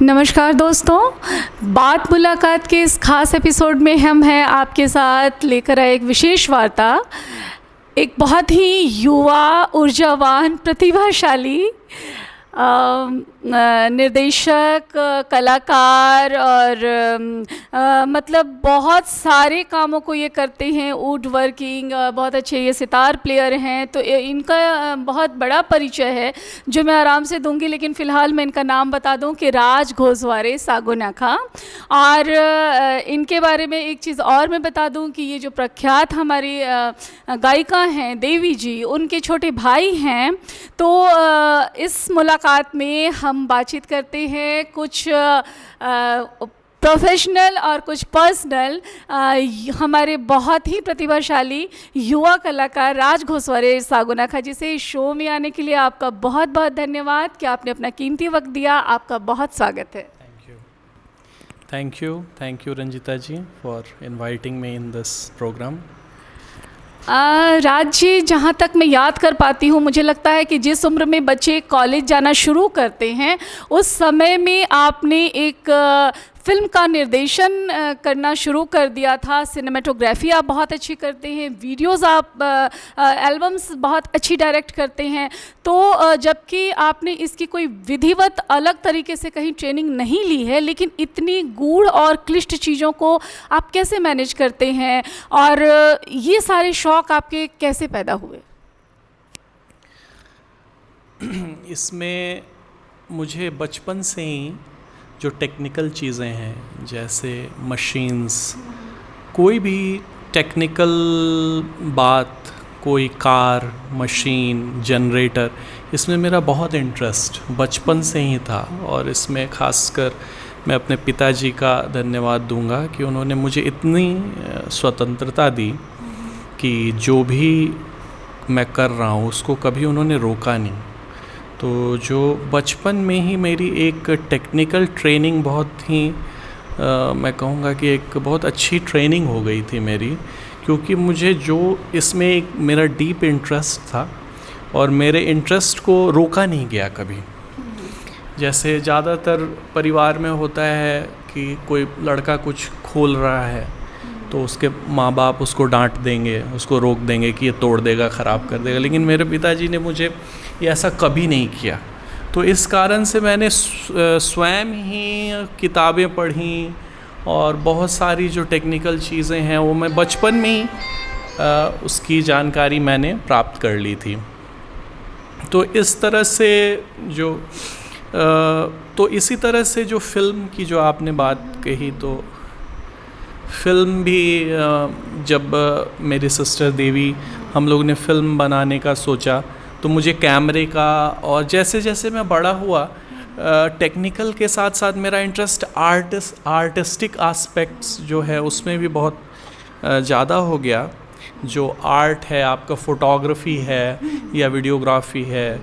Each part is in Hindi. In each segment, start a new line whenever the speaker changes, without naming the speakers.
नमस्कार दोस्तों, बात मुलाकात के इस खास एपिसोड में हम हैं आपके साथ लेकर आए एक विशेष वार्ता। एक बहुत ही युवा, ऊर्जावान, प्रतिभाशाली निर्देशक, कलाकार और मतलब बहुत सारे कामों को ये करते हैं। वुड वर्किंग, बहुत अच्छे ये सितार प्लेयर हैं। तो इनका बहुत बड़ा परिचय है जो मैं आराम से दूंगी, लेकिन फ़िलहाल मैं इनका नाम बता दूं कि राज घोसवारे सागोनाखा। और इनके बारे में एक चीज़ और मैं बता दूं कि ये जो प्रख्यात हमारी गायिका हैं देवी जी, उनके छोटे भाई हैं। तो इस मुलाकात में हम बातचीत करते हैं कुछ प्रोफेशनल और कुछ पर्सनल। हमारे बहुत ही प्रतिभाशाली युवा कलाकार राज घोसवारे सागोनाखा जी से इस शो में आने के लिए आपका बहुत बहुत धन्यवाद कि आपने अपना कीमती वक्त दिया। आपका बहुत स्वागत है।
Thank you Ranjita ji for inviting me in this program.
Raj ji, जहाँ तक मैं याद कर पाती हूँ, मुझे लगता है कि जिस उम्र में बच्चे कॉलेज जाना शुरू करते हैं उस समय में आपने एक फ़िल्म का निर्देशन करना शुरू कर दिया था। सिनेमेटोग्राफी आप बहुत अच्छी करते हैं, वीडियोस आप एल्बम्स बहुत अच्छी डायरेक्ट करते हैं। तो जबकि आपने इसकी कोई विधिवत अलग तरीके से कहीं ट्रेनिंग नहीं ली है, लेकिन इतनी गूढ़ और क्लिष्ट चीज़ों को आप कैसे मैनेज करते हैं और ये सारे शौक़ आपके कैसे पैदा हुए?
इसमें मुझे बचपन से ही जो टेक्निकल चीज़ें हैं, जैसे मशीन्स, कोई भी टेक्निकल बात, कोई कार, मशीन, जनरेटर, इसमें मेरा बहुत इंटरेस्ट बचपन से ही था। और इसमें खासकर मैं अपने पिताजी का धन्यवाद दूंगा कि उन्होंने मुझे इतनी स्वतंत्रता दी कि जो भी मैं कर रहा हूँ उसको कभी उन्होंने रोका नहीं। तो जो बचपन में ही मेरी एक टेक्निकल ट्रेनिंग बहुत ही मैं कहूँगा कि एक बहुत अच्छी ट्रेनिंग हो गई थी मेरी, क्योंकि मुझे जो इसमें एक मेरा डीप इंटरेस्ट था और मेरे इंटरेस्ट को रोका नहीं गया कभी। जैसे ज़्यादातर परिवार में होता है कि कोई लड़का कुछ खोल रहा है तो उसके माँ बाप उसको डांट देंगे, उसको रोक देंगे कि ये तोड़ देगा, ख़राब कर देगा, लेकिन मेरे पिताजी ने मुझे ये ऐसा कभी नहीं किया। तो इस कारण से मैंने स्वयं ही किताबें पढ़ी और बहुत सारी जो टेक्निकल चीज़ें हैं वो मैं बचपन में ही उसकी जानकारी मैंने प्राप्त कर ली थी। तो इस तरह से तो इसी तरह से जो फ़िल्म की जो आपने बात कही, तो फ़िल्म भी जब मेरी सिस्टर देवी, हम लोग ने फ़िल्म बनाने का सोचा, तो मुझे कैमरे का और जैसे जैसे मैं बड़ा हुआ टेक्निकल के साथ साथ मेरा इंटरेस्ट आर्टिस्टिक एस्पेक्ट्स जो है उसमें भी बहुत ज़्यादा हो गया। जो आर्ट है, आपका फ़ोटोग्राफी है या वीडियोग्राफी है,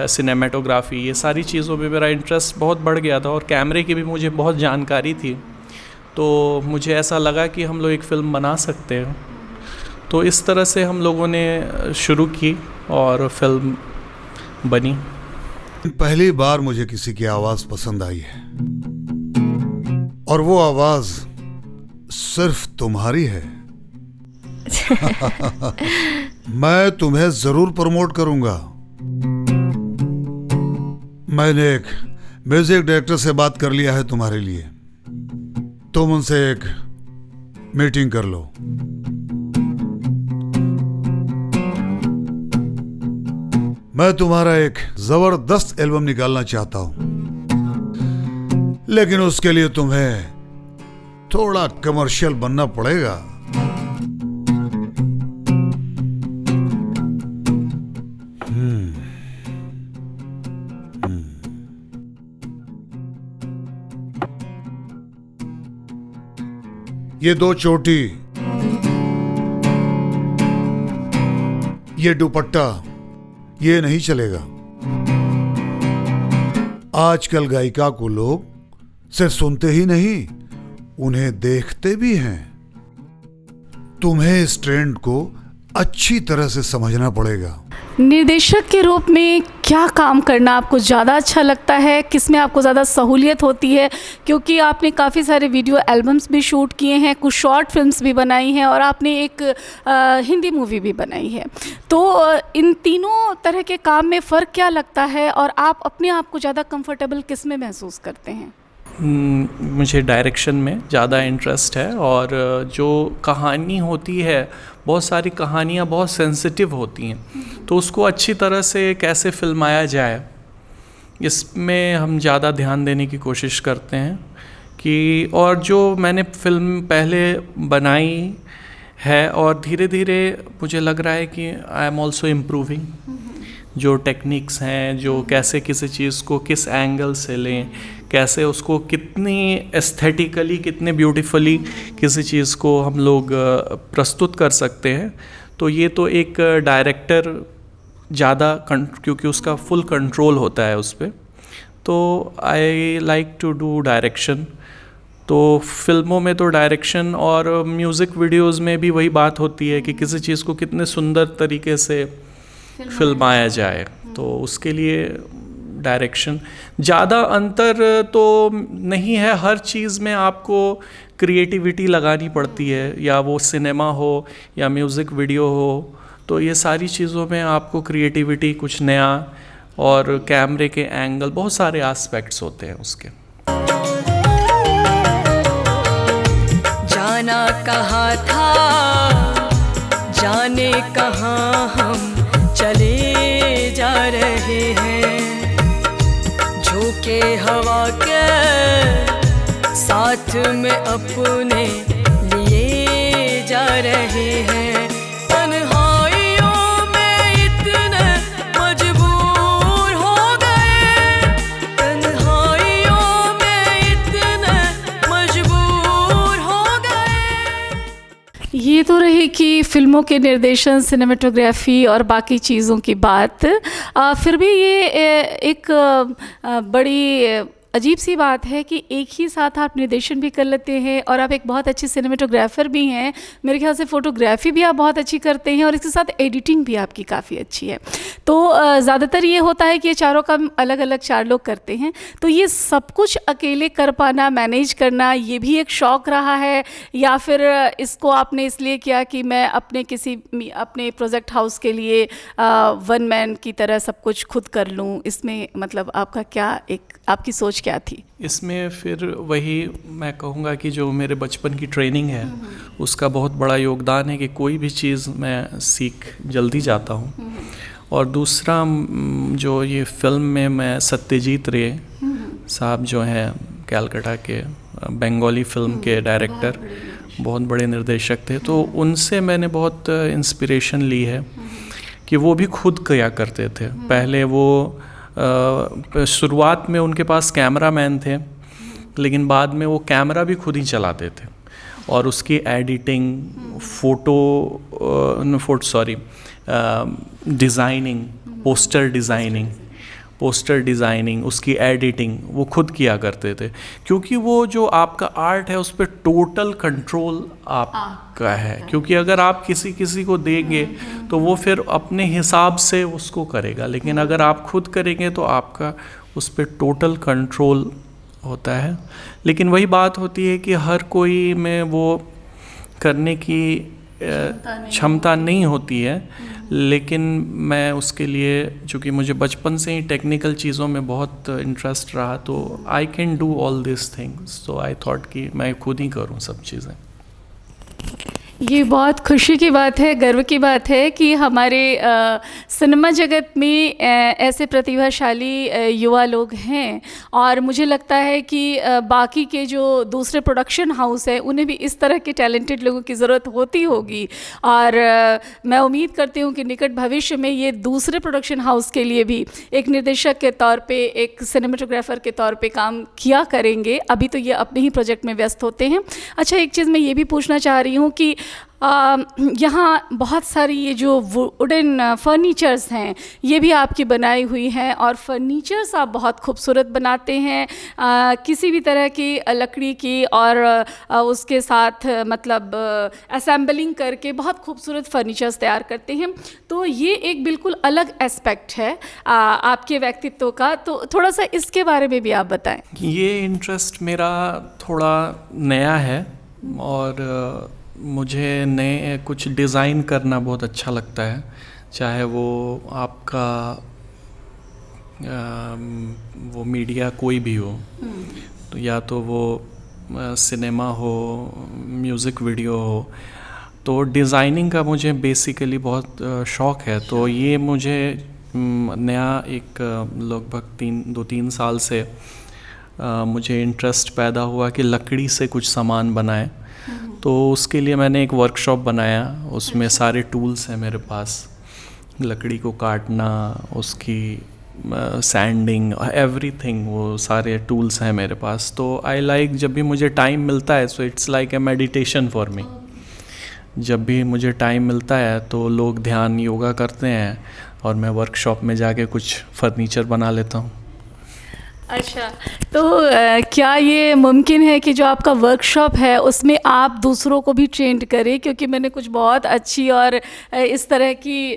सिनेमेटोग्राफी, ये सारी चीज़ों में मेरा इंटरेस्ट बहुत बढ़ गया था और कैमरे की भी मुझे बहुत जानकारी थी। तो मुझे ऐसा लगा कि हम लोग एक फ़िल्म बना सकते हैं। तो इस तरह से हम लोगों ने शुरू की और फिल्म बनी।
पहली बार मुझे किसी की आवाज़ पसंद आई है और वो आवाज़ सिर्फ तुम्हारी है। मैं तुम्हें ज़रूर प्रमोट करूंगा। मैंने एक म्यूजिक डायरेक्टर से बात कर लिया है तुम्हारे लिए, तुम उनसे एक मीटिंग कर लो। मैं तुम्हारा एक जबरदस्त एल्बम निकालना चाहता हूं, लेकिन उसके लिए तुम्हें थोड़ा कमर्शियल बनना पड़ेगा। ये दो चोटी, ये दुपट्टा, ये नहीं चलेगा। आजकल गायिका को लोग सिर्फ सुनते ही नहीं, उन्हें देखते भी हैं। तुम्हें इस ट्रेंड को अच्छी तरह से समझना पड़ेगा।
निर्देशक के रूप में क्या काम करना आपको ज़्यादा अच्छा लगता है, किस में आपको ज़्यादा सहूलियत होती है? क्योंकि आपने काफ़ी सारे वीडियो एल्बम्स भी शूट किए हैं, कुछ शॉर्ट फिल्म्स भी बनाई हैं और आपने एक हिंदी मूवी भी बनाई है। तो इन तीनों तरह के काम में फ़र्क क्या लगता है और आप अपने आप को ज़्यादा कंफर्टेबल किस में महसूस करते हैं?
मुझे डायरेक्शन में ज़्यादा इंटरेस्ट है, और जो कहानी होती है, बहुत सारी कहानियाँ बहुत सेंसिटिव होती हैं, तो उसको अच्छी तरह से कैसे फिल्माया जाए, इसमें हम ज़्यादा ध्यान देने की कोशिश करते हैं। कि और जो मैंने फिल्म पहले बनाई है, और धीरे धीरे मुझे लग रहा है कि आई एम ऑल्सो इम्प्रूविंग। जो टेक्निक्स हैं, जो कैसे किसी चीज़ को किस एंगल से लें, कैसे उसको कितनी एस्थेटिकली, कितने ब्यूटीफुली किसी चीज़ को हम लोग प्रस्तुत कर सकते हैं, तो ये तो एक डायरेक्टर ज़्यादा क्योंकि उसका फुल कंट्रोल होता है उस पर। तो I like to do direction. तो फिल्मों में तो डायरेक्शन, और म्यूज़िक वीडियोज़ में भी वही बात होती है कि किसी चीज़ को कितने सुंदर तरीके से फिल्माया जाए, तो उसके लिए डायरेक्शन। ज़्यादा अंतर तो नहीं है, हर चीज़ में आपको क्रिएटिविटी लगानी पड़ती है, या वो सिनेमा हो या म्यूज़िक वीडियो हो, तो ये सारी चीज़ों में आपको क्रिएटिविटी, कुछ नया, और कैमरे के एंगल, बहुत सारे एस्पेक्ट्स होते हैं उसके।
जाना कहाँ था, जाने कहाँ हम चले जा रहे हैं, झोंके हवा के साथ में अपने लिए जा रहे हैं। तन्हाइयों में इतने मजबूर हो गए, तन्हाइयों में इतने मजबूर हो गए।
ये तो रही कि फिल्मों के निर्देशन, सिनेमेटोग्राफी और बाकी चीज़ों की बात। फिर भी ये एक बड़ी अजीब सी बात है कि एक ही साथ आप निर्देशन भी कर लेते हैं और आप एक बहुत अच्छे सिनेमेटोग्राफर भी हैं। मेरे ख्याल से फ़ोटोग्राफी भी आप बहुत अच्छी करते हैं और इसके साथ एडिटिंग भी आपकी काफ़ी अच्छी है। तो ज़्यादातर ये होता है कि ये चारों काम अलग अलग 4 लोग करते हैं, तो ये सब कुछ अकेले कर पाना, मैनेज करना, ये भी एक शौक़ रहा है, या फिर इसको आपने इसलिए किया कि मैं अपने प्रोजेक्ट हाउस के लिए वन मैन की तरह सब कुछ खुद कर लूँ? इसमें मतलब आपका क्या, आपकी सोच क्या थी?
इसमें फिर वही मैं कहूँगा कि जो मेरे बचपन की ट्रेनिंग है, उसका बहुत बड़ा योगदान है कि कोई भी चीज़ मैं सीख जल्दी जाता हूँ। और दूसरा, जो ये फिल्म में मैं सत्यजीत रे साहब जो हैं कलकत्ता के, बंगाली फिल्म के डायरेक्टर, बहुत बड़े निर्देशक थे, तो उनसे मैंने बहुत इंस्पिरेशन ली है कि वो भी खुद किया करते थे। पहले वो शुरुआत में उनके पास कैमरा मैन थे, लेकिन बाद में वो कैमरा भी खुद ही चलाते थे, और उसकी एडिटिंग, डिज़ाइनिंग, पोस्टर डिज़ाइनिंग, उसकी एडिटिंग वो खुद किया करते थे। क्योंकि वो जो आपका आर्ट है, उस पर टोटल कंट्रोल आपका है। क्योंकि अगर आप किसी को देंगे तो वो फिर अपने हिसाब से उसको करेगा, लेकिन अगर आप खुद करेंगे तो आपका उस पर टोटल कंट्रोल होता है। लेकिन वही बात होती है कि हर कोई में वो करने की क्षमता नहीं होती है, लेकिन मैं उसके लिए, चूँकि मुझे बचपन से ही टेक्निकल चीज़ों में बहुत इंटरेस्ट रहा, तो I can do all this things, so I thought कि मैं खुद ही करूँ सब चीज़ें।
ये बहुत खुशी की बात है, गर्व की बात है कि हमारे सिनेमा जगत में ऐसे प्रतिभाशाली युवा लोग हैं, और मुझे लगता है कि बाकी के जो दूसरे प्रोडक्शन हाउस है, उन्हें भी इस तरह के टैलेंटेड लोगों की ज़रूरत होती होगी। और मैं उम्मीद करती हूँ कि निकट भविष्य में ये दूसरे प्रोडक्शन हाउस के लिए भी एक निर्देशक के तौर पे, एक सिनेमेटोग्राफर के तौर पे काम किया करेंगे। अभी तो ये अपने ही प्रोजेक्ट में व्यस्त होते हैं। अच्छा, एक चीज़ मैं ये भी पूछना चाह रही हूँ कि यहाँ बहुत सारी ये जो वुडन फर्नीचर्स हैं ये भी आपकी बनाई हुई हैं, और फर्नीचर्स आप बहुत खूबसूरत बनाते हैं, किसी भी तरह की लकड़ी की, और उसके साथ मतलब असेंबलिंग करके बहुत खूबसूरत फर्नीचर्स तैयार करते हैं। तो ये एक बिल्कुल अलग एस्पेक्ट है आपके व्यक्तित्व का, तो थोड़ा सा इसके बारे में भी आप बताएं।
ये इंटरेस्ट मेरा थोड़ा नया है, और मुझे नए कुछ डिज़ाइन करना बहुत अच्छा लगता है, चाहे वो आपका वो मीडिया कोई भी हो, तो या तो वो सिनेमा हो, म्यूज़िक वीडियो हो, तो डिज़ाइनिंग का मुझे बेसिकली बहुत शौक़ है। तो ये मुझे नया एक लगभग 2-3 साल से मुझे इंटरेस्ट पैदा हुआ कि लकड़ी से कुछ सामान बनाएं। तो उसके लिए मैंने एक वर्कशॉप बनाया, उसमें सारे टूल्स हैं मेरे पास, लकड़ी को काटना, उसकी सैंडिंग, एवरीथिंग, वो सारे टूल्स हैं मेरे पास। तो आई लाइक, जब भी मुझे टाइम मिलता है, so it's like a meditation for me. जब भी मुझे टाइम मिलता है तो लोग ध्यान योगा करते हैं और मैं वर्कशॉप में जाके कुछ फर्नीचर बना लेता हूँ।
अच्छा, तो क्या ये मुमकिन है कि जो आपका वर्कशॉप है उसमें आप दूसरों को भी ट्रेंड करें? क्योंकि मैंने कुछ बहुत अच्छी और इस तरह की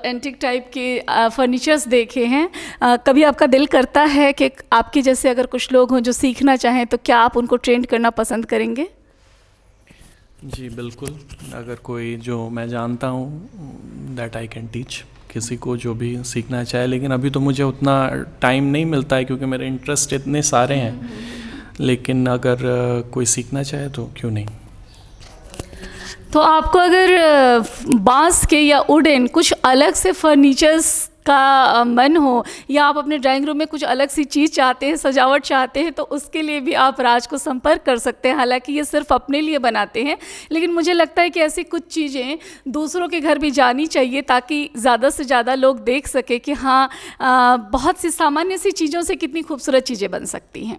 एंटिक टाइप के फर्नीचर्स देखे हैं। कभी आपका दिल करता है कि आपके जैसे अगर कुछ लोग हों जो सीखना चाहें, तो क्या आप उनको ट्रेंड करना पसंद करेंगे?
जी बिल्कुल, अगर कोई जो मैं जानता हूँ दैट आई कैन टीच, किसी को जो भी सीखना चाहे, लेकिन अभी तो मुझे उतना टाइम नहीं मिलता है क्योंकि मेरे इंटरेस्ट इतने सारे हैं, लेकिन अगर कोई सीखना चाहे तो क्यों नहीं।
तो आपको अगर बांस के या वुडन कुछ अलग से फर्नीचर्स का मन हो, या आप अपने ड्राइंग रूम में कुछ अलग सी चीज़ चाहते हैं, सजावट चाहते हैं, तो उसके लिए भी आप राज को संपर्क कर सकते हैं। हालांकि ये सिर्फ अपने लिए बनाते हैं, लेकिन मुझे लगता है कि ऐसी कुछ चीज़ें दूसरों के घर भी जानी चाहिए, ताकि ज़्यादा से ज़्यादा लोग देख सके कि हाँ, बहुत सी सामान्य सी चीज़ों से कितनी खूबसूरत चीज़ें बन सकती हैं।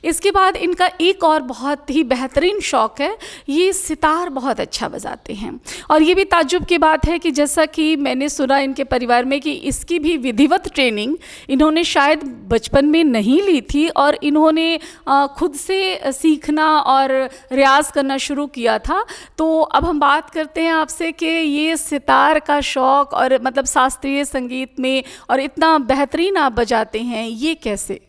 इसके बाद इनका एक और बहुत ही बेहतरीन शौक़ है, ये सितार बहुत अच्छा बजाते हैं। और ये भी ताज्जुब की बात है कि जैसा कि मैंने सुना इनके परिवार में कि इसकी भी विधिवत ट्रेनिंग इन्होंने शायद बचपन में नहीं ली थी, और इन्होंने खुद से सीखना और रियाज करना शुरू किया था। तो अब हम बात करते हैं आपसे कि ये सितार का शौक़, और मतलब शास्त्रीय संगीत में, और इतना बेहतरीन आप बजाते हैं, ये कैसे?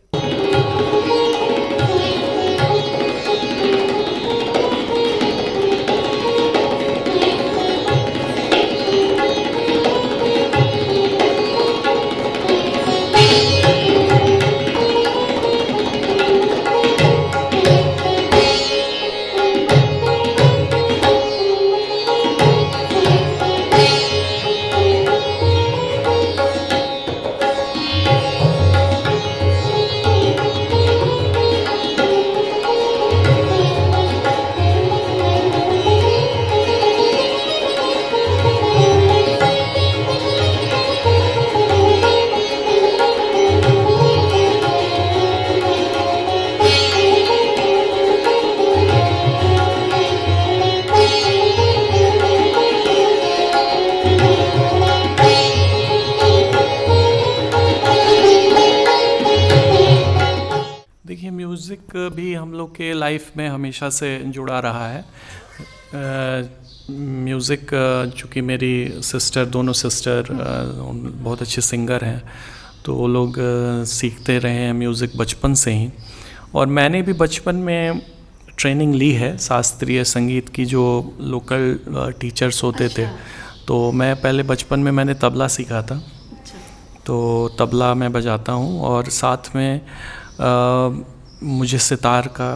म्यूज़िक भी हम लोग के लाइफ में हमेशा से जुड़ा रहा है। म्यूज़िक, चूँकि मेरी सिस्टर, दोनों सिस्टर बहुत अच्छे सिंगर हैं, तो वो लोग सीखते रहे हैं म्यूज़िक बचपन से ही। और मैंने भी बचपन में ट्रेनिंग ली है शास्त्रीय संगीत की, जो लोकल टीचर्स होते थे। तो मैं पहले बचपन में मैंने तबला सीखा था, तो तबला मैं बजाता हूँ, और साथ में मुझे सितार का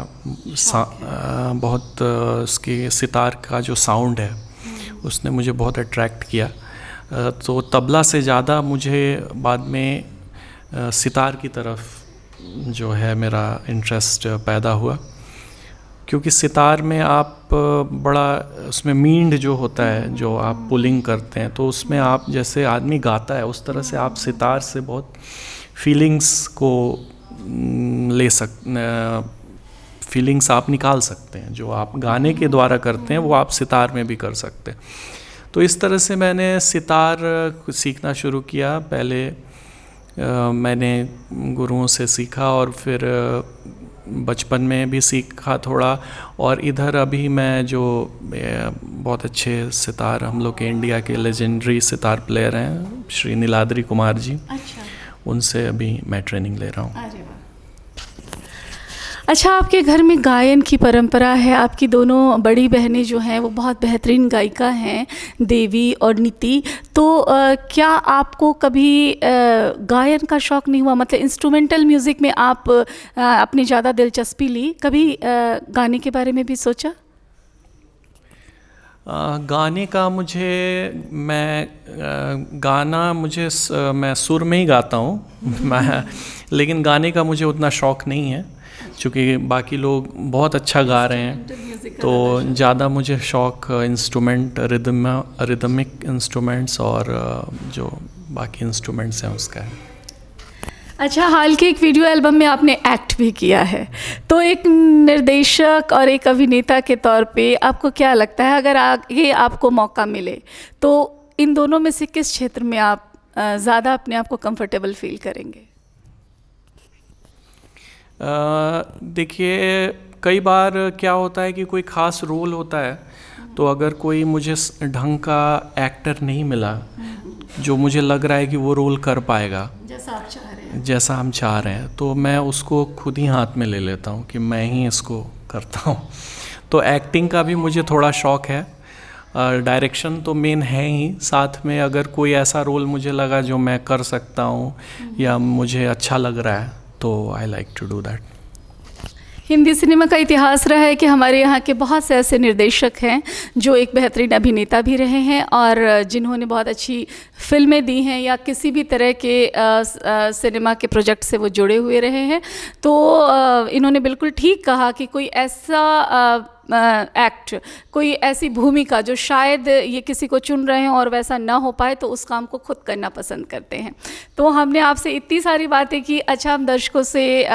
बहुत उसके सितार का जो साउंड है उसने मुझे बहुत अट्रैक्ट किया। तो तबला से ज़्यादा मुझे बाद में सितार की तरफ जो है मेरा इंटरेस्ट पैदा हुआ, क्योंकि सितार में आप बड़ा, उसमें मींड जो होता है, जो आप पुलिंग करते हैं, तो उसमें आप जैसे आदमी गाता है उस तरह से आप सितार से बहुत फीलिंग्स को फीलिंग्स आप निकाल सकते हैं, जो आप गाने के द्वारा करते हैं वो आप सितार में भी कर सकते हैं। तो इस तरह से मैंने सितार सीखना शुरू किया। पहले मैंने गुरुओं से सीखा और फिर बचपन में भी सीखा थोड़ा, और इधर अभी मैं जो बहुत अच्छे सितार, हम लोग के इंडिया के लेजेंडरी सितार प्लेयर हैं श्री नीलाद्री कुमार जी,
अच्छा,
उनसे अभी मैं ट्रेनिंग ले रहा हूँ।
अरे वाह। अच्छा, आपके घर में गायन की परंपरा है। आपकी दोनों बड़ी बहनें जो हैं वो बहुत बेहतरीन गायिका हैं, देवी और नीति। तो क्या आपको कभी गायन का शौक़ नहीं हुआ? मतलब इंस्ट्रूमेंटल म्यूज़िक में आप अपनी ज़्यादा दिलचस्पी ली, कभी गाने के बारे में भी सोचा?
गाने का मैं सुर में ही गाता हूँ लेकिन गाने का मुझे उतना शौक़ नहीं है, क्योंकि बाकी लोग बहुत अच्छा गा रहे हैं, तो ज़्यादा मुझे शौक़ इंस्ट्रूमेंट, रिदमिक इंस्ट्रूमेंट्स और जो बाकी इंस्ट्रूमेंट्स हैं उसका है।
अच्छा, हाल के एक वीडियो एल्बम में आपने एक्ट भी किया है, तो एक निर्देशक और एक अभिनेता के तौर पे आपको क्या लगता है, अगर आगे आपको मौका मिले तो इन दोनों में से किस क्षेत्र में आप ज़्यादा अपने आप को कंफर्टेबल फील करेंगे?
देखिए, कई बार क्या होता है कि कोई ख़ास रोल होता है, तो अगर कोई मुझे ढंग का एक्टर नहीं मिला जो मुझे लग रहा है कि वो रोल कर पाएगा जैसा हम चाह रहे हैं, तो मैं उसको खुद ही हाथ में ले लेता हूँ कि मैं ही इसको करता हूँ। तो एक्टिंग का भी मुझे थोड़ा शौक़ है, डायरेक्शन तो मेन है ही, साथ में अगर कोई ऐसा रोल मुझे लगा जो मैं कर सकता हूँ या मुझे अच्छा लग रहा है, तो I like to do that.
Hindi cinema का इतिहास रहा है कि हमारे यहाँ के बहुत से ऐसे निर्देशक हैं जो एक बेहतरीन अभिनेता भी रहे हैं और जिन्होंने बहुत अच्छी फिल्में दी हैं या किसी भी तरह के सिनेमा के प्रोजेक्ट से वो जुड़े हुए रहे हैं। तो इन्होंने बिल्कुल ठीक कहा कि कोई ऐसा एक्ट, कोई ऐसी भूमिका जो शायद ये किसी को चुन रहे हैं और वैसा ना हो पाए, तो उस काम को खुद करना पसंद करते हैं। तो हमने आपसे इतनी सारी बातें की। अच्छा, हम दर्शकों से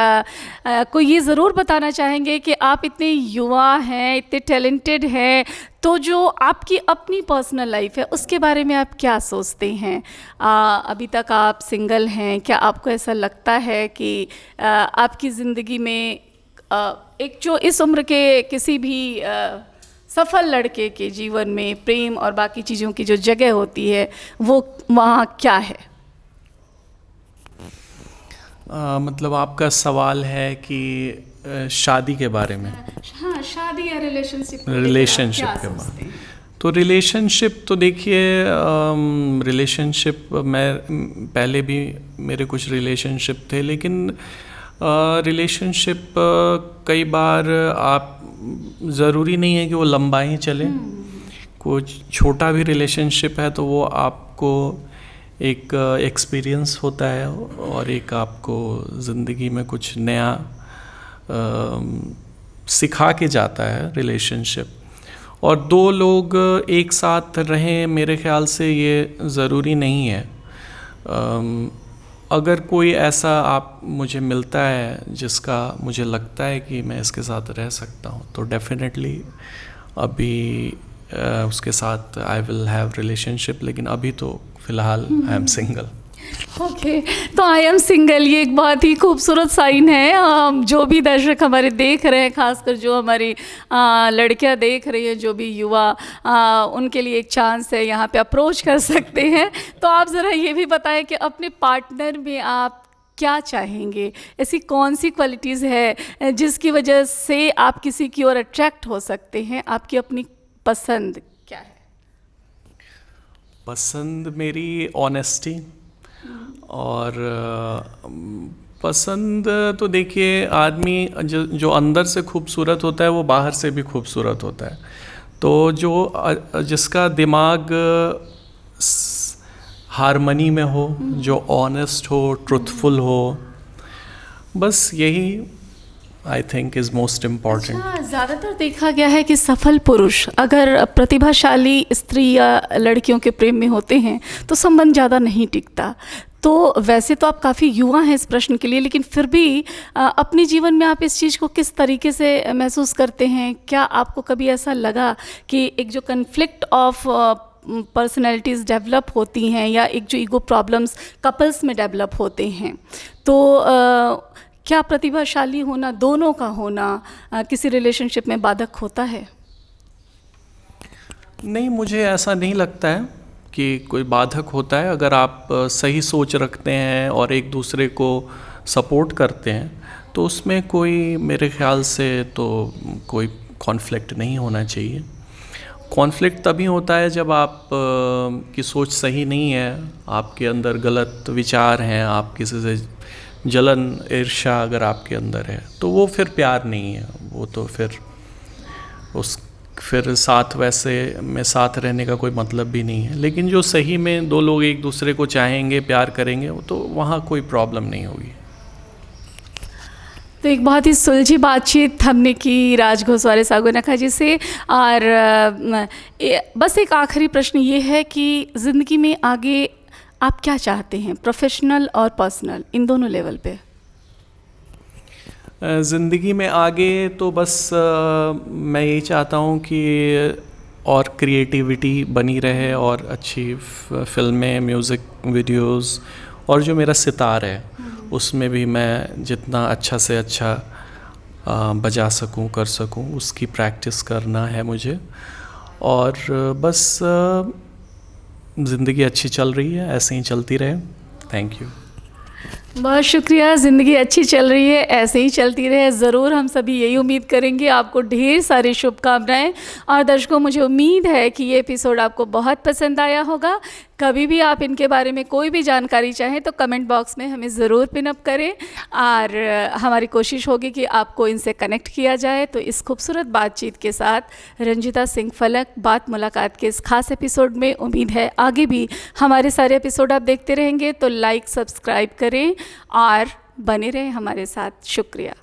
को ये ज़रूर बताना चाहेंगे कि आप इतने युवा हैं, इतने टैलेंटेड हैं, तो जो आपकी अपनी पर्सनल लाइफ है उसके बारे में आप क्या सोचते हैं? अभी तक आप सिंगल हैं, क्या आपको ऐसा लगता है कि आपकी ज़िंदगी में एक जो इस उम्र के किसी भी सफल लड़के के जीवन में प्रेम और बाकी चीज़ों की जो जगह होती है वो वहाँ क्या है?
मतलब आपका सवाल है कि शादी के बारे में?
हाँ, शादी या रिलेशनशिप
के बारे में। तो रिलेशनशिप तो देखिए, रिलेशनशिप मैं पहले भी मेरे कुछ रिलेशनशिप थे, लेकिन रिलेशनशिप कई बार आप ज़रूरी नहीं है कि वो लंबा ही चले। कुछ छोटा भी रिलेशनशिप है तो वो आपको एक एक्सपीरियंस होता है और एक आपको ज़िंदगी में कुछ नया सिखा के जाता है रिलेशनशिप। और दो लोग एक साथ रहें, मेरे ख़्याल से ये ज़रूरी नहीं है। अगर कोई ऐसा आप मुझे मिलता है जिसका मुझे लगता है कि मैं इसके साथ रह सकता हूँ, तो डेफिनेटली अभी उसके साथ आई विल हैव रिलेशनशिप, लेकिन अभी तो फ़िलहाल आई एम सिंगल।
ओके, तो आई एम सिंगल, ये एक बहुत ही खूबसूरत साइन है। जो भी दर्शक हमारे देख रहे हैं, खासकर जो हमारी लड़कियां देख रही हैं, जो भी युवा, उनके लिए एक चांस है, यहाँ पे अप्रोच कर सकते हैं। तो आप ज़रा ये भी बताएं कि अपने पार्टनर में आप क्या चाहेंगे? ऐसी कौन सी क्वालिटीज़ है जिसकी वजह से आप किसी की ओर अट्रैक्ट हो सकते हैं? आपकी अपनी पसंद क्या है?
पसंद मेरी ऑनेस्टी, और पसंद तो देखिए, आदमी जो अंदर से खूबसूरत होता है वो बाहर से भी खूबसूरत होता है। तो जिसका दिमाग हारमनी में हो, जो ऑनेस्ट हो, ट्रुथफुल हो, बस यही I think is most important.
ज़्यादातर देखा गया है कि सफल पुरुष अगर प्रतिभाशाली स्त्री या लड़कियों के प्रेम में होते हैं तो संबंध ज़्यादा नहीं टिकता। तो वैसे तो आप काफ़ी युवा हैं इस प्रश्न के लिए, लेकिन फिर भी अपने जीवन में आप इस चीज़ को किस तरीके से महसूस करते हैं? क्या आपको कभी ऐसा लगा कि एक जो कन्फ्लिक्ट ऑफ पर्सनैलिटीज़ डेवलप होती हैं या एक जो ईगो प्रॉब्लम्स कपल्स में डेवलप होते हैं, तो क्या प्रतिभाशाली होना, दोनों का होना किसी रिलेशनशिप में बाधक होता है?
नहीं, मुझे ऐसा नहीं लगता है कि कोई बाधक होता है। अगर आप सही सोच रखते हैं और एक दूसरे को सपोर्ट करते हैं तो उसमें कोई, मेरे ख्याल से तो कोई कॉन्फ्लिक्ट नहीं होना चाहिए। कॉन्फ्लिक्ट तभी होता है जब आप की सोच सही नहीं है, आपके अंदर गलत विचार हैं, आप किसी से जलन, ईर्ष्या अगर आपके अंदर है तो वो फिर प्यार नहीं है, वो तो फिर साथ वैसे में साथ रहने का कोई मतलब भी नहीं है। लेकिन जो सही में दो लोग एक दूसरे को चाहेंगे, प्यार करेंगे, तो वहाँ कोई प्रॉब्लम नहीं होगी।
तो एक बहुत ही सुलझी बातचीत हमने की राज घोसवाले सागोनाखा जी से। और बस एक आखिरी प्रश्न ये है कि ज़िंदगी में आगे आप क्या चाहते हैं, प्रोफेशनल और पर्सनल, इन दोनों लेवल पे?
ज़िंदगी में आगे तो बस मैं यही चाहता हूँ कि और क्रिएटिविटी बनी रहे और अच्छी फिल्में, म्यूज़िक वीडियोस, और जो मेरा सितार है उसमें भी मैं जितना अच्छा से अच्छा बजा सकूं, कर सकूं, उसकी प्रैक्टिस करना है मुझे। और बस ज़िंदगी अच्छी चल रही है, ऐसे ही चलती रहे। Thank you.
बहुत शुक्रिया। ज़िंदगी अच्छी चल रही है, ऐसे ही चलती रहे, ज़रूर हम सभी यही उम्मीद करेंगे। आपको ढेर सारी शुभकामनाएं। और दर्शकों, मुझे उम्मीद है कि ये एपिसोड आपको बहुत पसंद आया होगा। कभी भी आप इनके बारे में कोई भी जानकारी चाहें तो कमेंट बॉक्स में हमें ज़रूर पिन अप करें, और हमारी कोशिश होगी कि आपको इनसे कनेक्ट किया जाए। तो इस खूबसूरत बातचीत के साथ रंजिता सिंह फलक बात मुलाकात के इस खास एपिसोड में उम्मीद है आगे भी हमारे सारे एपिसोड आप देखते रहेंगे। तो लाइक, सब्सक्राइब करें और बने रहें हमारे साथ। शुक्रिया।